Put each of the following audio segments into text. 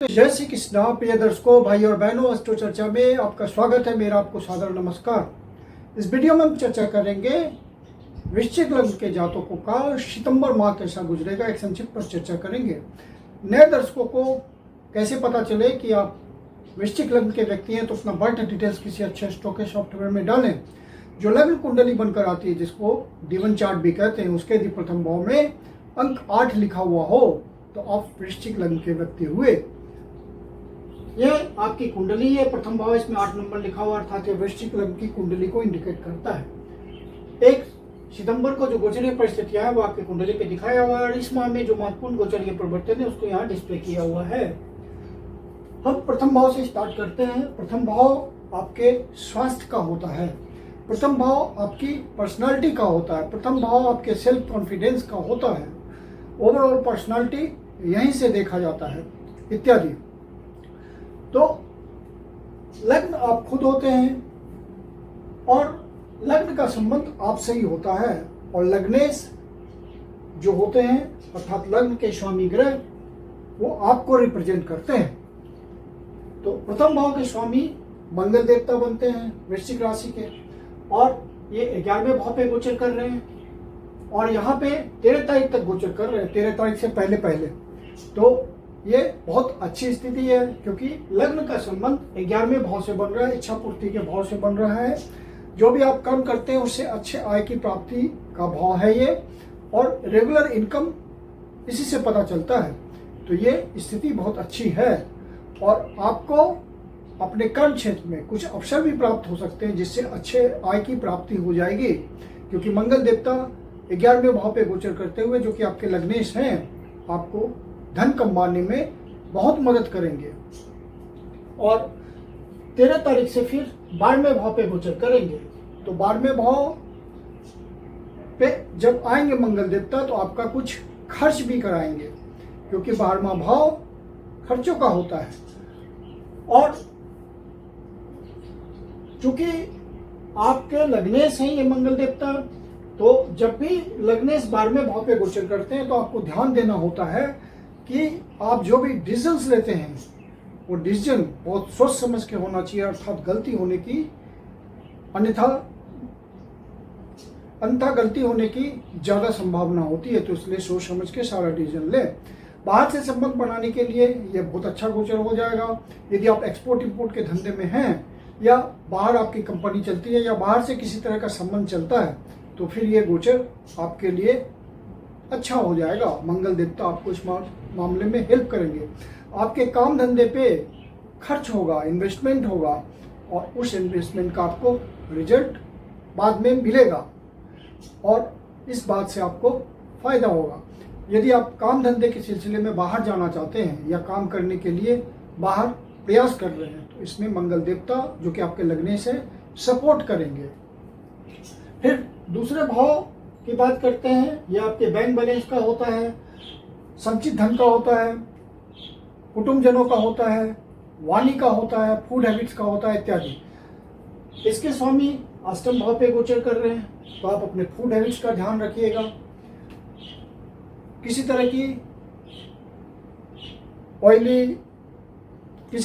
जय श्री कृष्णा प्रिय दर्शकों, भाई और बहनों, अष्टो चर्चा में आपका स्वागत है। मेरा आपको सादर नमस्कार। इस वीडियो में हम चर्चा करेंगे वृश्चिक लग्न के जातकों का सितंबर माह कैसा गुजरेगा। एक संक्षिप्त पर चर्चा करेंगे। नए दर्शकों को कैसे पता चले कि आप वृश्चिक लग्न के व्यक्ति हैं, तो अपना बर्थ डिटेल्स किसी अच्छे स्टॉक सॉफ्टवेयर में डालें। जो लग्न कुंडली बनकर आती है, जिसको D1 चार्ट भी कहते हैं, उसके यदि प्रथम भाव में अंक 8 लिखा हुआ हो तो आप वृश्चिक लग्न के व्यक्ति हुए। यह आपकी कुंडली है, प्रथम भाव, इसमें 8 नंबर लिखा हुआ, अर्थात वृश्चिक लग्न की कुंडली को इंडिकेट करता है। 1 सितंबर को जो गोचरीय परिस्थितियां है वो आपकी कुंडली पे दिखाया हुआ है, और इस माह में जो महत्वपूर्ण गोचरीय परिवर्तन है उसको यहाँ डिस्प्ले किया हुआ है। हम प्रथम भाव से स्टार्ट करते हैं। प्रथम भाव आपके स्वास्थ्य का होता है, प्रथम भाव आपकी पर्सनालिटी का होता है, प्रथम भाव आपके सेल्फ कॉन्फिडेंस का होता है, ओवरऑल पर्सनालिटी यहीं से देखा जाता है इत्यादि। तो लग्न आप खुद होते हैं और लग्न का संबंध आपसे ही होता है, और लग्नेश जो होते हैं अर्थात लग्न के स्वामी ग्रह वो आपको रिप्रेजेंट करते हैं। तो प्रथम भाव के स्वामी मंगल देवता बनते हैं वृश्चिक राशि के, और ये 11वें भाव पे गोचर कर रहे हैं, और यहाँ पे 13 तारीख तक गोचर कर रहे हैं, 13 तारीख से पहले। तो ये बहुत अच्छी स्थिति है, क्योंकि लग्न का संबंध 11वें भाव से बन रहा है, इच्छा पूर्ति के भाव से बन रहा है। जो भी आप काम करते हैं उससे अच्छे आय की प्राप्ति का भाव है ये, और रेगुलर इनकम इसी से पता चलता है। तो ये स्थिति बहुत अच्छी है, और आपको अपने कर्म क्षेत्र में कुछ अवसर भी प्राप्त हो सकते हैं, जिससे अच्छे आय की प्राप्ति हो जाएगी, क्योंकि मंगल देवता 11वें भाव पे गोचर करते हुए, जो कि आपके लग्नेश हैं, आपको धन कमाने में बहुत मदद करेंगे। और 13 तारीख से फिर 12वें भाव पे गोचर करेंगे। तो 12वें भाव पे जब आएंगे मंगल देवता, तो आपका कुछ खर्च भी कराएंगे, क्योंकि 12वां भाव खर्चों का होता है। और चूंकि आपके लग्नेश हैं ये मंगल देवता, तो जब भी लग्नेश 12वें भाव पे गोचर करते हैं, तो आपको ध्यान देना होता है कि आप जो भी डिसीजंस लेते हैं वो डिसीजन बहुत सोच समझ के होना चाहिए, अर्थात गलती होने की अन्यथा गलती होने की ज़्यादा संभावना होती है। तो इसलिए सोच समझ के सारा डिसीजन लें। बाहर से संबंध बनाने के लिए ये बहुत अच्छा गोचर हो जाएगा। यदि आप एक्सपोर्ट इंपोर्ट के धंधे में हैं, या बाहर आपकी कंपनी चलती है, या बाहर से किसी तरह का संबंध चलता है, तो फिर ये गोचर आपके लिए अच्छा हो जाएगा। मंगल देवता आपको इस मामले में हेल्प करेंगे। आपके काम धंधे पे खर्च होगा, इन्वेस्टमेंट होगा, और उस इन्वेस्टमेंट का आपको रिजल्ट बाद में मिलेगा, और इस बात से आपको फायदा होगा। यदि आप काम धंधे के सिलसिले में बाहर जाना चाहते हैं, या काम करने के लिए बाहर प्रयास कर रहे हैं, तो इसमें मंगल देवता जो कि आपके लग्नेश है सपोर्ट करेंगे। फिर दूसरे भाव की बात करते हैं। यह आपके बैंक बैलेंस का होता है, संचित धन का होता है, कुटुंबजनों का होता है, वाणी का होता है, फूड हैबिट्स का होता है इत्यादि। इसके स्वामी अष्टम भाव पे गोचर कर रहे हैं, तो आप अपने फूड हैबिट्स का ध्यान रखिएगा। किसी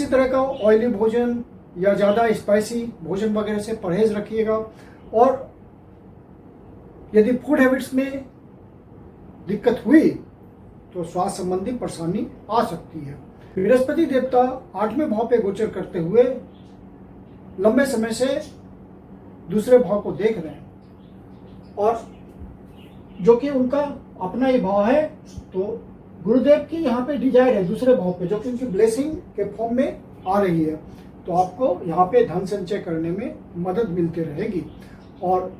तरह का ऑयली भोजन या ज़्यादा स्पाइसी भोजन वगैरह से परहेज रखिएगा। और यदि फूड हैबिट्स में दिक्कत हुई तो स्वास्थ्य संबंधी परेशानी आ सकती है। बृहस्पति देवता 8वें भाव पे गोचर करते हुए लंबे समय से दूसरे भाव को देख रहे हैं, और जो कि उनका अपना ही भाव है। तो गुरुदेव की यहाँ पे डिजायर है दूसरे भाव पे, जो कि उनकी ब्लेसिंग के फॉर्म में आ रही है। तो आपको यहाँ पे धन संचय करने में मदद मिलती रहेगी, और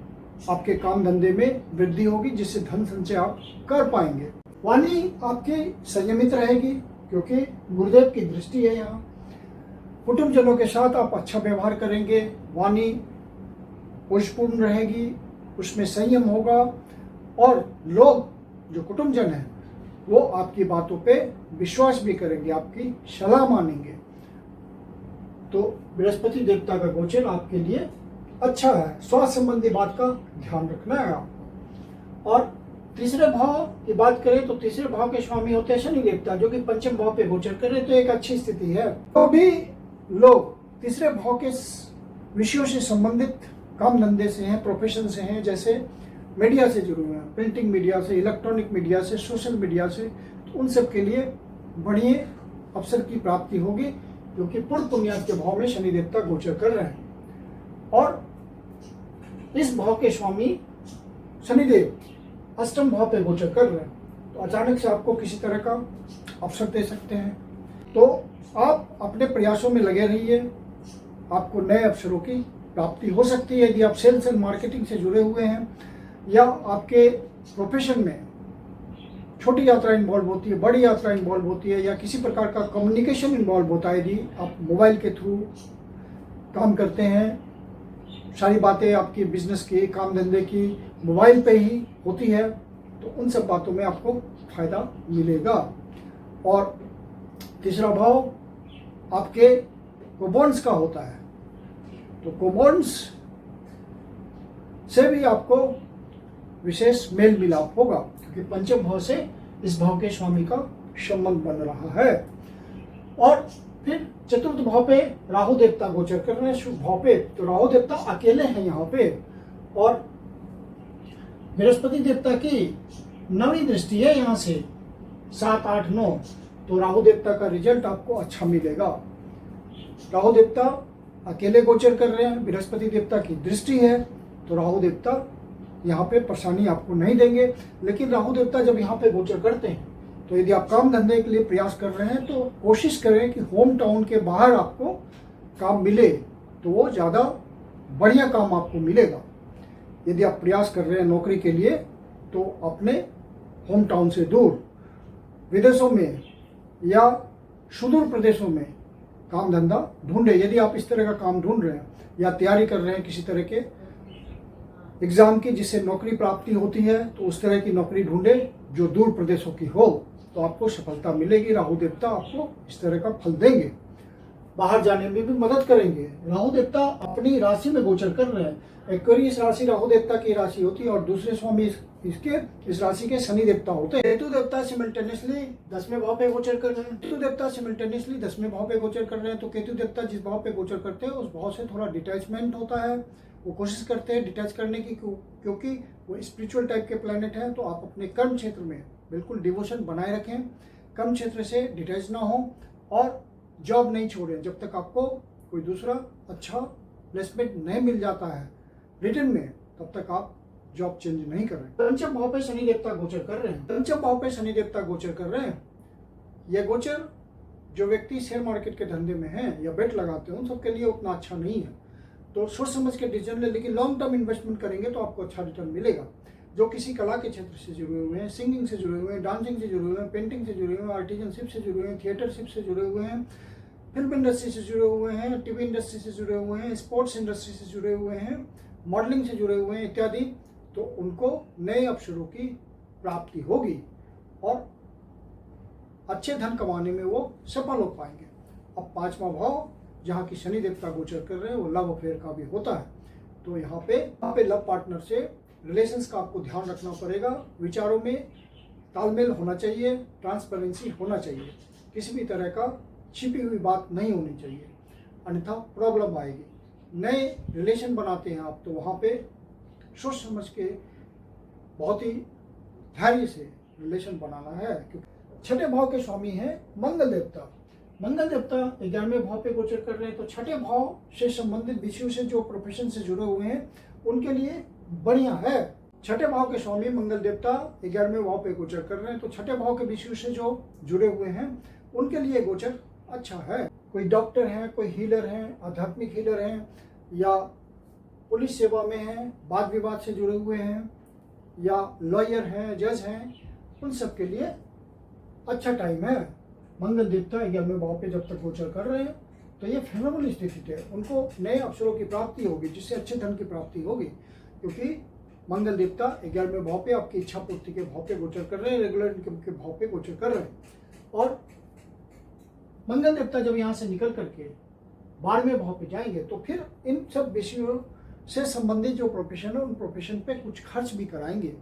आपके काम धंधे में वृद्धि होगी, जिससे धन संचय आप कर पाएंगे। वाणी आपकी संयमित रहेगी, क्योंकि गुरुदेव की दृष्टि है यहाँ। कुटुंबजनों के साथ आप अच्छा व्यवहार करेंगे, वाणी पुरुषपूर्ण रहेगी, उसमें संयम होगा, और लोग जो कुटुंबजन हैं वो आपकी बातों पे विश्वास भी करेंगे, आपकी सलाह मानेंगे। तो बृहस्पति देवता का गोचर आपके लिए अच्छा है। स्वास्थ्य संबंधी बात का ध्यान रखना है आपको। और तीसरे भाव की बात करें तो तीसरे भाव के स्वामी होते हैं शनि देवता, जो कि पंचम भाव पे गोचर कर रहे, तो एक अच्छी स्थिति है। तो भी लोग तीसरे भाव के विषयों से संबंधित काम धंधे से हैं, प्रोफेशन से हैं, जैसे मीडिया से जुड़े हुए हैं, प्रिंटिंग मीडिया से, इलेक्ट्रॉनिक मीडिया से, सोशल मीडिया से, तो उन सब के लिए बढ़िया अवसर की प्राप्ति होगी, क्योंकि पूर्ण पुण्यार्थ के भाव में शनि देवता गोचर कर रहे हैं। और इस भाव के स्वामी शनिदेव अष्टम भाव पे गोचर कर रहे हैं, तो अचानक से आपको किसी तरह का अवसर दे सकते हैं। तो आप अपने प्रयासों में लगे रहिए, आपको नए अवसरों की प्राप्ति हो सकती है। यदि आप सेल्स एंड मार्केटिंग से जुड़े हुए हैं या आपके प्रोफेशन में छोटी यात्रा इन्वॉल्व होती है, बड़ी यात्रा इन्वॉल्व होती है, या किसी प्रकार का कम्युनिकेशन इन्वॉल्व होता है, यदि आप मोबाइल के थ्रू काम करते हैं, सारी बातें आपकी बिजनेस की, काम धंधे की मोबाइल पे ही होती है, तो उन सब बातों में आपको फायदा मिलेगा। और तीसरा भाव आपके कोबॉन्ड्स का होता है, तो कोबॉन्ड्स से भी आपको विशेष मेल मिलाप होगा, क्योंकि पंचम भाव से इस भाव के स्वामी का संबंध बन रहा है। और फिर चतुर्थ भाव पे राहु देवता गोचर कर रहे हैं, शुभ भाव पे, तो राहु देवता अकेले हैं यहाँ पे, और बृहस्पति देवता की 9वीं दृष्टि है यहाँ से 7, 8, 9, तो राहु देवता का रिजल्ट आपको अच्छा मिलेगा। राहु देवता अकेले गोचर कर रहे हैं, बृहस्पति देवता की दृष्टि है, तो राहु देवता यहाँ पे परेशानी आपको नहीं देंगे। लेकिन राहु देवता जब यहाँ पे गोचर करते हैं, तो यदि आप काम धंधे के लिए प्रयास कर रहे हैं, तो कोशिश करें कि होम टाउन के बाहर आपको काम मिले, तो वो ज़्यादा बढ़िया काम आपको मिलेगा। यदि आप प्रयास कर रहे हैं नौकरी के लिए, तो अपने होम टाउन से दूर विदेशों में या सुदूर प्रदेशों में काम धंधा ढूंढे। यदि आप इस तरह का काम ढूंढ रहे हैं या तैयारी कर रहे हैं किसी तरह के एग्जाम की जिससे नौकरी प्राप्ति होती है, तो उस तरह की नौकरी ढूंढे जो दूर प्रदेशों की हो, तो आपको सफलता मिलेगी। राहु देवता आपको इस तरह का फल देंगे, बाहर जाने में भी मदद करेंगे। राहु देवता अपनी राशि में गोचर कर रहे हैं। एक्वेरियस राशि राहु देवता की राशि होती है, और दूसरे स्वामी इसके इस राशि के शनि देवता होते हैं। केतु देवता सिमल्टेनियसली 10वें भाव पे गोचर कर रहे हैं। केतु देवता सिमल्टेनियसली 10वें भाव पे गोचर कर रहे हैं, तो केतु देवता जिस भाव पे गोचर करते हैं, उस भाव से थोड़ा डिटैचमेंट होता है। वो कोशिश करते हैं डिटैच करने की, क्योंकि वो स्पिरिचुअल टाइप के प्लैनेट हैं। तो आप अपने कर्म क्षेत्र में बिल्कुल डिवोशन बनाए रखें, कर्म क्षेत्र से डिटैच ना हो, और जॉब नहीं छोड़ें जब तक आपको कोई दूसरा अच्छा प्लेसमेंट नहीं मिल जाता है रिटर्न में, तब तक आप जॉब चेंज नहीं कर रहे। पंचम भाव पे शनि देवता गोचर कर रहे हैं। पंचम भाव पे शनि देवता गोचर कर रहे हैं। यह गोचर जो व्यक्ति शेयर मार्केट के धंधे में हैं या बेट लगाते हैं, उन सबके लिए उतना अच्छा नहीं है। तो सोच समझ के डिसीजन ले, लेकिन लॉन्ग टर्म इन्वेस्टमेंट करेंगे तो आपको अच्छा रिटर्न मिलेगा। जो किसी कला के क्षेत्र से जुड़े हुए हैं, सिंगिंग से जुड़े हुए हैं, डांसिंग से जुड़े हुए हैं, पेंटिंग से जुड़े हुए हैं, आर्टिजनशिप से जुड़े हुए हैं, थिएटरशिप से जुड़े हुए हैं, फिल्म इंडस्ट्री से जुड़े हुए हैं, टीवी इंडस्ट्री से जुड़े हुए हैं, स्पोर्ट्स इंडस्ट्री से जुड़े हुए हैं, मॉडलिंग से जुड़े हुए हैं इत्यादि, तो उनको नए अवसरों की प्राप्ति होगी और अच्छे धन कमाने में वो सफल हो पाएंगे। अब 5वां भाव जहाँ की शनि देवता गोचर कर रहे हैं, वो लव अफेयर का भी होता है। तो यहाँ पे लव पार्टनर से रिलेशंस का आपको ध्यान रखना पड़ेगा। विचारों में तालमेल होना चाहिए, ट्रांसपेरेंसी होना चाहिए, किसी भी तरह का छिपी हुई बात नहीं होनी चाहिए, अन्यथा प्रॉब्लम आएगी। नए रिलेशन बनाते हैं आप, तो वहाँ पे सोच समझ के बहुत ही धैर्य से रिलेशन बनाना है। क्योंकि 6ठे भाव के स्वामी हैं मंगल देवता। मंगल देवता 11वें भाव पे गोचर कर रहे हैं, तो 6ठे भाव से संबंधित विषयों से जो प्रोफेशन से जुड़े हुए हैं उनके लिए बढ़िया है। 6ठे भाव के स्वामी मंगल देवता 11वें भाव पे गोचर कर रहे हैं, तो 6ठे भाव के विषयों से जो जुड़े हुए हैं उनके लिए गोचर अच्छा है। कोई डॉक्टर हैं, कोई हीलर हैं, आध्यात्मिक हीलर हैं, या पुलिस सेवा में हैं, वाद विवाद से जुड़े हुए हैं, या लॉयर हैं, जज हैं, उन सब के लिए अच्छा टाइम है। मंगल देवता 11वें भाव पे जब तक गोचर कर रहे हैं, तो ये फेवरेबल स्थिति है। उनको नए अवसरों की प्राप्ति होगी, जिससे अच्छे धन की प्राप्ति होगी, क्योंकि मंगल देवता 11वें भाव पे आपकी इच्छा पूर्ति के भाव पे गोचर कर रहे हैं, रेगुलर इनकम के भाव पे गोचर कर रहे हैं। और मंगल देवता जब यहाँ से निकल करके 12वें भाव पे जाएंगे, तो फिर इन सब विषयों से संबंधित जो प्रोफेशन है, उन प्रोफेशन पे कुछ खर्च भी कराएंगे।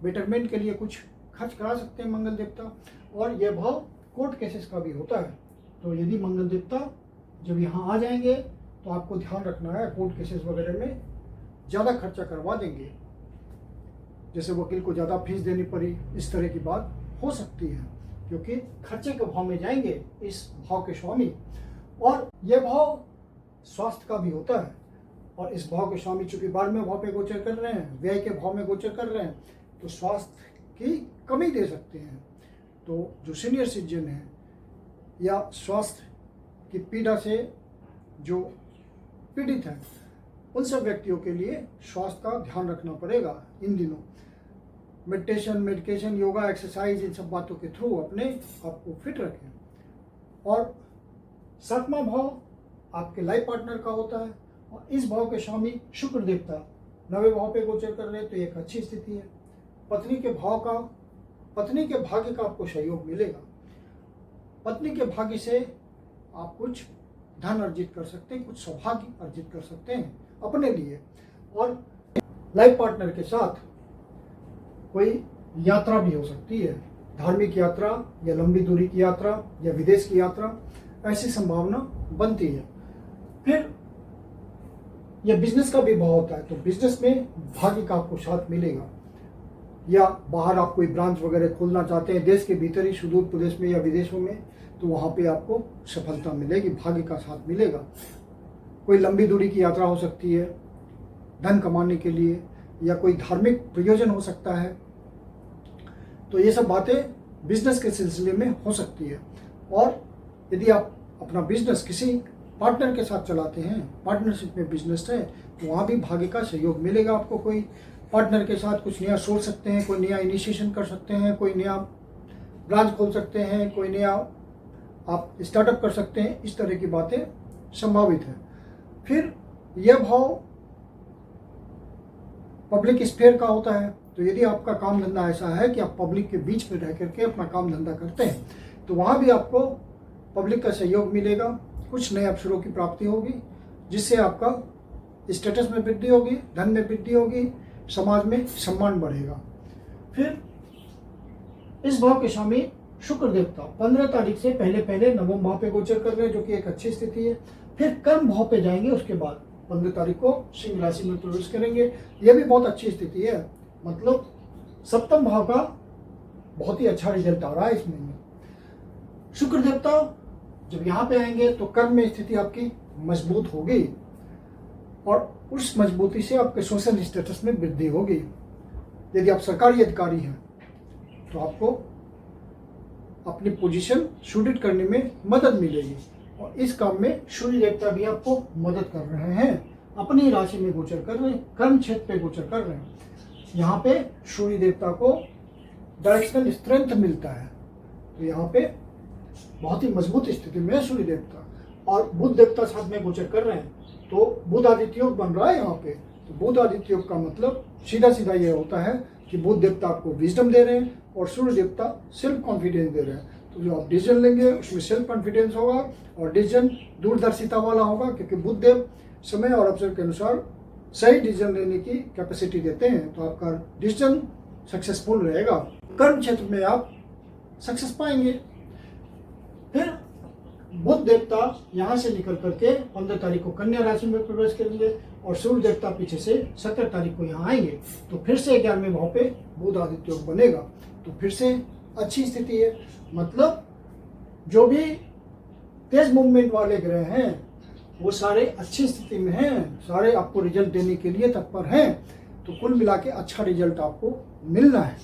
बेटरमेंट के लिए कुछ खर्च करा सकते हैं मंगल देवता। और यह भाव कोर्ट केसेस का भी होता है। तो यदि मंगल देवता जब यहाँ आ जाएंगे तो आपको ध्यान रखना है, कोर्ट केसेस वगैरह में ज़्यादा खर्चा करवा देंगे, जैसे वकील को ज़्यादा फीस देनी पड़ी, इस तरह की बात हो सकती है, क्योंकि खर्चे के भाव में जाएंगे इस भाव के स्वामी। और यह भाव स्वास्थ्य का भी होता है, और इस भाव के स्वामी चूंकि 12वें भाव पे गोचर कर रहे हैं, व्यय के भाव में गोचर कर रहे हैं, तो स्वास्थ्य की कमी दे सकते हैं। तो जो सीनियर सिटीजन है या स्वास्थ्य की पीड़ा से जो पीड़ित हैं, उन सब व्यक्तियों के लिए स्वास्थ्य का ध्यान रखना पड़ेगा इन दिनों। मेडिकेशन, योगा, एक्सरसाइज, इन सब बातों के थ्रू अपने आप को फिट रखें। और 7वां भाव आपके लाइफ पार्टनर का होता है, और इस भाव के स्वामी शुक्र देवता 9वें भाव पे गोचर कर रहे हैं, तो एक अच्छी स्थिति है। पत्नी के भाग्य का आपको सहयोग मिलेगा। पत्नी के भाग्य से आप कुछ धन अर्जित कर सकते हैं, कुछ सौभाग्य अर्जित कर सकते हैं अपने लिए। और लाइफ पार्टनर के साथ कोई यात्रा भी हो सकती है, धार्मिक यात्रा या लंबी दूरी की यात्रा या विदेश की यात्रा, ऐसी संभावना बनती है। फिर यह बिजनेस का भी भाव होता है, तो बिजनेस में भाग्य का आपको साथ मिलेगा। या बाहर आप कोई ब्रांच वगैरह खोलना चाहते हैं, देश के भीतर ही, सुदूर प्रदेश में या विदेशों में, तो वहाँ पे आपको सफलता मिलेगी, भाग्य का साथ मिलेगा। कोई लंबी दूरी की यात्रा हो सकती है धन कमाने के लिए, या कोई धार्मिक प्रयोजन हो सकता है। तो ये सब बातें बिजनेस के सिलसिले में हो सकती है। और यदि आप अपना बिजनेस किसी पार्टनर के साथ चलाते हैं, पार्टनरशिप में बिजनेस है, तो वहाँ भी भाग्य का सहयोग मिलेगा आपको। कोई पार्टनर के साथ कुछ नया सोच सकते हैं, कोई नया इनिशिएशन कर सकते हैं, कोई नया ब्रांच खोल सकते हैं, कोई नया आप स्टार्टअप कर सकते हैं, इस तरह की बातें संभावित है। फिर यह भाव पब्लिक स्फीयर का होता है, तो यदि आपका काम धंधा ऐसा है कि आप पब्लिक के बीच में रह करके अपना काम धंधा करते हैं, तो वहाँ भी आपको पब्लिक का सहयोग मिलेगा, कुछ नए अवसरों की प्राप्ति होगी, जिससे आपका स्टेटस में वृद्धि होगी, धन में वृद्धि होगी, समाज में सम्मान बढ़ेगा। फिर इस भाव के स्वामी शुक्र देवता 15 तारीख से पहले 9वें भाव पे गोचर कर रहे हैं, जो कि एक अच्छी स्थिति है। फिर कर्म भाव पे जाएंगे, उसके बाद 15 तारीख को सिंह राशि में प्रवेश करेंगे, यह भी बहुत अच्छी स्थिति है। मतलब 7वें भाव का बहुत ही अच्छा रिजल्ट आ रहा है इस महीने। शुक्र देवता जब यहाँ पे आएंगे तो कर्म में स्थिति आपकी मजबूत होगी, और उस मजबूती से आपके सोशल स्टेटस में वृद्धि होगी। यदि आप सरकारी अधिकारी हैं तो आपको अपनी पोजीशन सुदृढ़ करने में मदद मिलेगी, और इस काम में सूर्य देवता भी आपको मदद कर रहे हैं, अपनी राशि में गोचर कर रहे हैं, कर्म क्षेत्र पे गोचर कर रहे हैं। यहाँ पे सूर्य देवता को डायरेक्शनल स्ट्रेंथ मिलता है, तो यहाँ पे बहुत ही मजबूत स्थिति में है सूर्य देवता। और बुध देवता साथ में गोचर कर रहे हैं, तो बुध आदित्य योग बन रहा है यहाँ पे। तो बुध आदित्य योग का मतलब सीधा सीधा ये होता है कि बुध देवता आपको विजडम दे रहे हैं, और सूर्य देवता सेल्फ कॉन्फिडेंस दे रहे हैं। तो जो आप डिसीजन लेंगे उसमें सेल्फ कॉन्फिडेंस होगा, और डिसीजन दूरदर्शिता वाला होगा, क्योंकि बुध देव समय और अवसर के अनुसार सही डिसीजन लेने की कैपेसिटी देते हैं। तो आपका डिसीजन सक्सेसफुल रहेगा, कर्म क्षेत्र में आप सक्सेस पाएंगे। फिर बुध देवता यहाँ से निकल करके 15 तारीख को कन्या राशि में प्रवेश करेंगे, और सूर्य देवता पीछे से 17 तारीख को यहाँ आएंगे, तो फिर से 11वें भाव पे बुध आदित्य योग बनेगा, तो फिर से अच्छी स्थिति है। मतलब जो भी तेज मूवमेंट वाले ग्रह हैं वो सारे अच्छी स्थिति में हैं, सारे आपको रिजल्ट देने के लिए तत्पर हैं। तो कुल मिला के अच्छा रिजल्ट आपको मिलना है।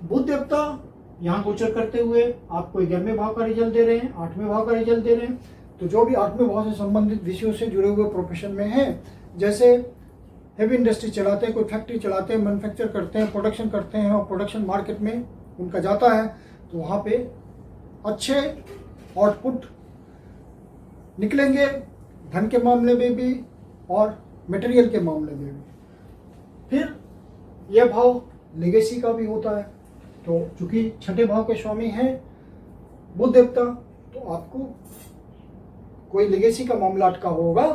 बुध देवता यहाँ गोचर करते हुए आपको 11वें भाव का रिजल्ट दे रहे हैं, 8वें भाव का रिजल्ट दे रहे हैं। तो जो भी 8वें भाव से संबंधित विषयों से जुड़े हुए प्रोफेशन में हैं, जैसे हेवी इंडस्ट्री चलाते हैं, कोई फैक्ट्री चलाते हैं, मैन्युफैक्चर करते हैं, प्रोडक्शन करते हैं, और प्रोडक्शन मार्केट में उनका जाता है, तो वहाँ पे अच्छे आउटपुट निकलेंगे, धन के मामले में भी और मटेरियल के मामले में भी। फिर यह भाव लेगेसी का भी होता है, तो चूंकि छठे भाव के स्वामी हैं बुध देवता, तो आपको कोई लेगेसी का मामला अटका होगा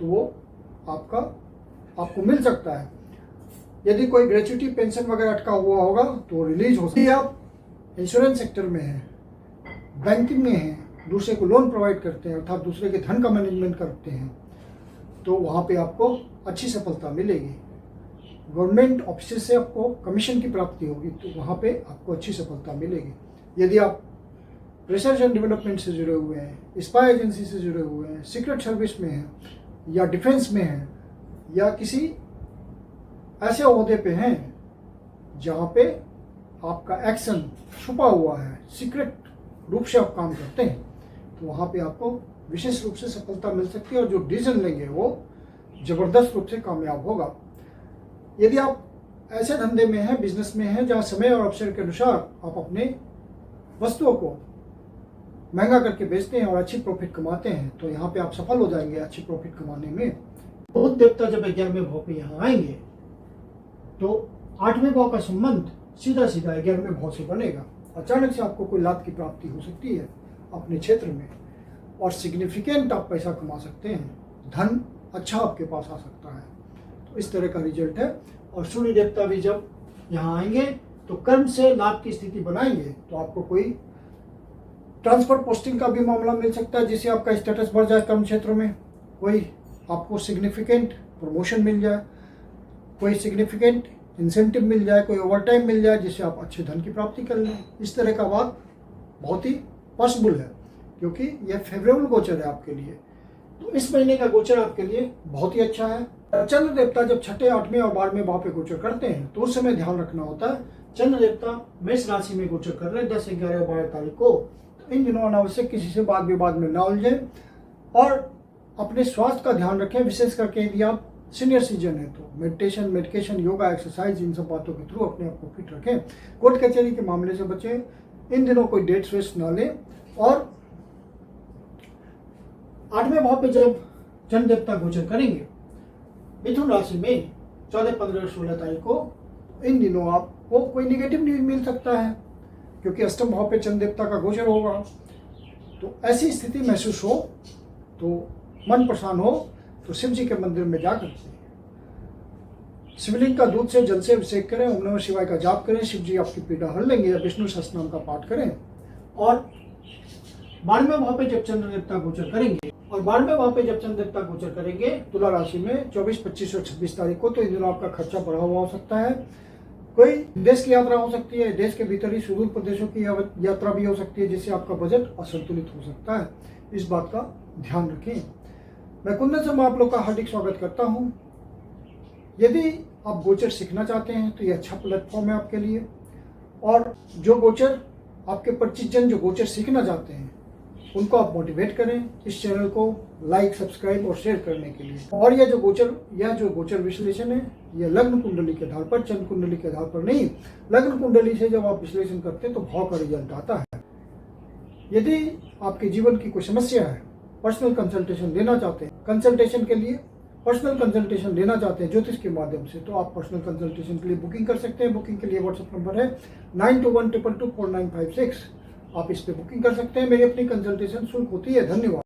तो वो आपको मिल सकता है। यदि कोई ग्रेच्युटी पेंशन वगैरह अटका हुआ होगा तो रिलीज हो सकती है। आप इंश्योरेंस सेक्टर में हैं, बैंकिंग में हैं, दूसरे को लोन प्रोवाइड करते हैं अर्थात दूसरे के धन का मैनेजमेंट करते हैं, तो वहाँ पे आपको अच्छी सफलता मिलेगी। गवर्नमेंट ऑफिस से आपको कमीशन की प्राप्ति होगी तो वहाँ पे आपको अच्छी सफलता मिलेगी। यदि आप रिसर्च एंड डेवलपमेंट से जुड़े हुए हैं, स्पाई एजेंसी से जुड़े हुए हैं, सीक्रेट सर्विस में हैं या डिफेंस में हैं या किसी ऐसे ओहदे पे हैं जहाँ पे आपका एक्शन छुपा हुआ है, सीक्रेट रूप से आप काम करते हैं, तो वहाँ पे आपको विशेष रूप से सफलता मिल सकती है और जो डिसीजन लेंगे वो ज़बरदस्त रूप से कामयाब होगा। यदि आप ऐसे धंधे में हैं, बिजनेस में हैं जहाँ समय और अवसर के अनुसार आप अपने वस्तुओं को महंगा करके बेचते हैं और अच्छी प्रॉफिट कमाते हैं, तो यहाँ पे आप सफल हो जाएंगे अच्छी प्रॉफिट कमाने में। बुध देवता जब 11वें भाव पे यहाँ आएंगे तो 8वें भाव का संबंध सीधा सीधा 11वें भाव से बनेगा। अचानक से आपको कोई लाभ की प्राप्ति हो सकती है अपने क्षेत्र में और सिग्निफिकेंट आप पैसा कमा सकते हैं, धन अच्छा आपके पास आ सकता है। तो इस तरह का रिजल्ट है। और सूर्य देवता भी जब यहाँ आएंगे तो कर्म से लाभ की स्थिति बनाएंगे तो आपको कोई ट्रांसफर पोस्टिंग का भी मामला मिल सकता है जिससे आपका स्टेटस बढ़ जाए कर्म क्षेत्र में, कोई आपको सिग्निफिकेंट प्रमोशन मिल जाए, कोई सिग्निफिकेंट इंसेंटिव मिल जाए, कोई ओवरटाइम मिल जाए जिससे आप अच्छे धन की प्राप्ति कर लें। इस तरह का बात बहुत ही पॉसिबल है क्योंकि यह फेवरेबल गोचर है आपके लिए। तो इस महीने का गोचर आपके लिए बहुत ही अच्छा है। चंद्र देवता जब 6, 8वें और 12वें भाव पे गोचर करते हैं तो उस समय ध्यान रखना होता है। चंद्र देवता मेष राशि में गोचर कर रहे हैं 10, 11 और 12 तारीख को। तो इन दिनों अनावश्यक किसी से वाद विवाद में न उलझें और अपने स्वास्थ्य का ध्यान रखें। विशेष करके यदि आप सीनियर सिटीजन है तो meditation, medication, yoga, exercise in सब बातों के थ्रू अपने आप को फिट रखें। कोर्ट कचहरी के मामले से बचें। इन दिनों कोई डेट्स वेस्ट ना लें। और 8वें भाव पे जब चंद्र देवता गोचर करेंगे मिथुन राशि में 14, 15 और 16 तारीख को, इन दिनों आपको कोई निगेटिव न्यूज मिल सकता है क्योंकि अष्टम भाव पे चंद्र देवता का गोचर होगा। तो ऐसी स्थिति महसूस हो तो मन परेशान हो तो शिव जी के मंदिर में जाकर शिवलिंग का दूध से जल से अभिषेक करें, ओम नमः शिवाय का जाप करें, शिव जी आपकी पीड़ा हर लेंगे, या विष्णु सहस्त्रनाम का पाठ करें। और 12वें भाव पे जब चंद्र देवता गोचर करेंगे तुला राशि में 24, 25 और 26 तारीख को, तो इन दिनों आपका खर्चा बढ़ा हुआ हो सकता है। कोई देश की यात्रा हो सकती है, देश के भीतर ही सुदूर प्रदेशों की यात्रा भी हो सकती है जिससे आपका बजट असंतुलित हो सकता है। इस बात का ध्यान रखें। मैं कुंदन से आप लोग का हार्दिक स्वागत करता हूं। यदि आप गोचर सीखना चाहते हैं तो ये अच्छा प्लेटफॉर्म है आपके लिए। और जो गोचर आपके परिचित जन जो गोचर सीखना चाहते हैं उनको आप मोटिवेट करें इस चैनल को लाइक, सब्सक्राइब और शेयर करने के लिए। और यह जो गोचर विश्लेषण है यह लग्न कुंडली के आधार पर, चंद्र कुंडली के आधार पर नहीं। लग्न कुंडली से जब आप विश्लेषण करते हैं तो भाव का रिजल्ट आता है। यदि आपके जीवन की कोई समस्या है, पर्सनल कंसल्टेशन लेना चाहते हैं ज्योतिष के माध्यम से, तो आप पर्सनल कंसल्टेशन के लिए बुकिंग कर सकते हैं। बुकिंग के लिए व्हाट्सएप नंबर है 9212224956। आप इस पे बुकिंग कर सकते हैं। मेरी अपनी कंसल्टेशन शुल्क होती है। धन्यवाद।